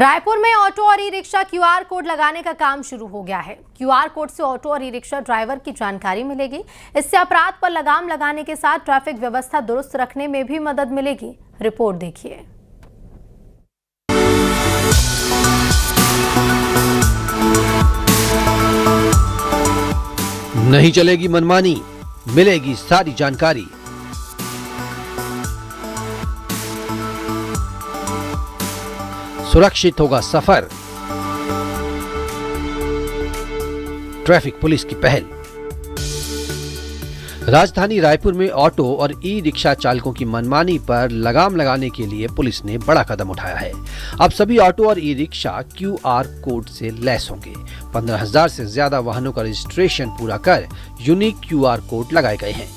रायपुर में ऑटो और e rickshaw QR code लगाने का काम शुरू हो गया है। क्यूआर कोड से ऑटो और ई रिक्शा ड्राइवर की जानकारी मिलेगी। इससे अपराध पर लगाम लगाने के साथ ट्रैफिक व्यवस्था दुरुस्त रखने में भी मदद मिलेगी। रिपोर्ट देखिए। नहीं चलेगी मनमानी, मिलेगी सारी जानकारी। सुरक्षित होगा सफर। ट्रैफिक पुलिस की पहल। राजधानी रायपुर में ऑटो और ई रिक्शा चालकों की मनमानी पर लगाम लगाने के लिए पुलिस ने बड़ा कदम उठाया है। अब सभी ऑटो और ई रिक्शा क्यूआर कोड से लैस होंगे। 15,000 से ज्यादा वाहनों का रजिस्ट्रेशन पूरा कर यूनिक क्यूआर कोड लगाए गए हैं।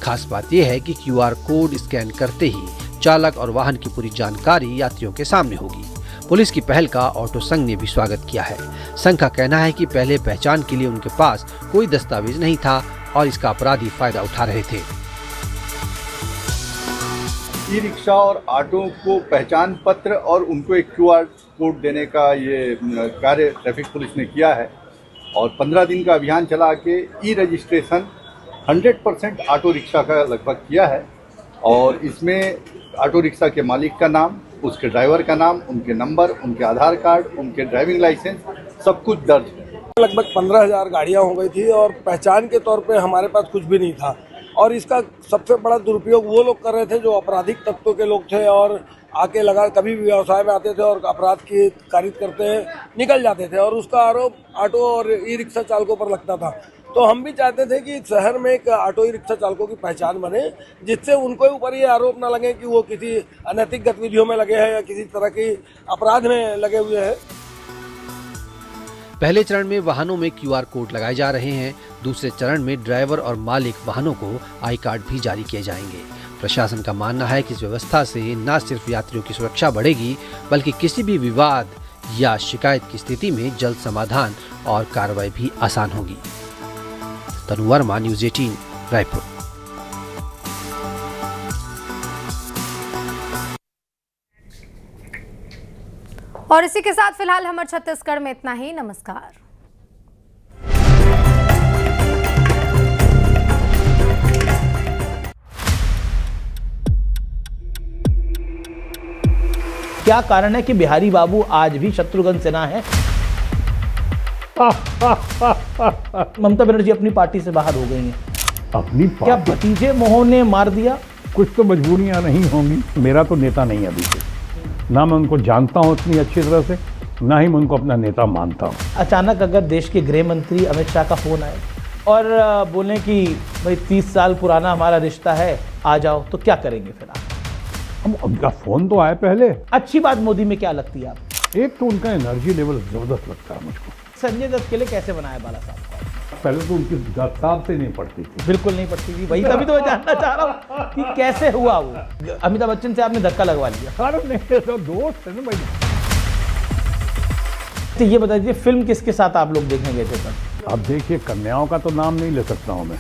खास बात यह है कि क्यूआर कोड स्कैन करते ही चालक और वाहन की पूरी जानकारी यात्रियों के सामने होगी। पुलिस की पहल का ऑटो संघ ने भी स्वागत किया है। संघ का कहना है कि पहले पहचान के लिए उनके पास कोई दस्तावेज नहीं था और इसका अपराधी फायदा उठा रहे थे। ई रिक्शा और ऑटो को पहचान पत्र और उनको एक क्यूआर कोड देने का ये कार्य ट्रैफिक पुलिस ने किया है और 15 दिन का अभियान चला के ई रजिस्ट्रेशन 100% ऑटो रिक्शा का लगभग किया है और इसमें ऑटो रिक्शा के मालिक का नाम, उसके ड्राइवर का नाम, उनके नंबर, उनके आधार कार्ड, उनके ड्राइविंग लाइसेंस सब कुछ दर्ज है। लगभग 15,000 गाड़ियां हो गई थी और पहचान के तौर पे हमारे पास कुछ भी नहीं था और इसका सबसे बड़ा दुरुपयोग वो लोग कर रहे थे जो आपराधिक तत्वों के लोग थे और आके लगा कभी भी व्यवसाय में आते थे और अपराध की कारित करते निकल जाते थे और उसका आरोप ऑटो और ई रिक्शा चालकों पर लगता था। तो हम भी चाहते थे कि शहर में एक ऑटो ई रिक्शा चालकों की पहचान बने जिससे उनको ऊपर ये आरोप न लगे कि वो किसी अनैतिक गतिविधियों में लगे हैं या किसी तरह की अपराध में लगे हुए हैं। पहले चरण में वाहनों में क्यूआर कोड लगाए जा रहे हैं। दूसरे चरण में ड्राइवर और मालिक वाहनों को आई कार्ड भी जारी किए जाएंगे। प्रशासन का मानना है कि इस व्यवस्था से न सिर्फ यात्रियों की सुरक्षा बढ़ेगी बल्कि किसी भी विवाद या शिकायत की स्थिति में जल्द समाधान और कार्रवाई भी आसान होगी। तनु वर्मा, न्यूज़ 18, रायपुर। और इसी के साथ फिलहाल हमारे छत्तीसगढ़ में इतना ही। नमस्कार। क्या कारण है कि बिहारी बाबू आज भी शत्रुघ्न सिन्हा है? ममता बनर्जी अपनी पार्टी से बाहर हो गई हैं। अपनी क्या भतीजे मोह ने मार दिया? कुछ तो मजबूरियां नहीं होंगी। मेरा तो नेता नहीं अभी से, ना मैं उनको जानता हूं इतनी अच्छी तरह से, ना ही मैं उनको अपना नेता मानता हूं। अचानक अगर देश के गृह मंत्री अमित शाह का फोन आए और बोले कि भाई 30 साल पुराना हमारा रिश्ता है, आ जाओ, तो क्या करेंगे फिर आप? हम उनका फोन तो आए पहले। अच्छी बात मोदी में क्या लगती है आप? एक तो उनका एनर्जी लेवल जबरदस्त लगता है मुझको। संजय दत्त के लिए कैसे बनाया बाला साहब को? पहले तो उनकी किताब से नहीं पढ़ती थी। बिल्कुल नहीं पढ़ती थी। वही तभी तो मैं जानना चाह रहा हूँ कि कैसे हुआ वो। अमिताभ बच्चन से आपने धक्का लगवा लिया। अरे नहीं, तो दोस्त है ना भाई। तो ये बता दीजिए, फिल्म किसके साथ आप लोग देखने गए थे तब? अब देखिए, कन्याओं का तो नाम नहीं ले सकता हूँ मैं।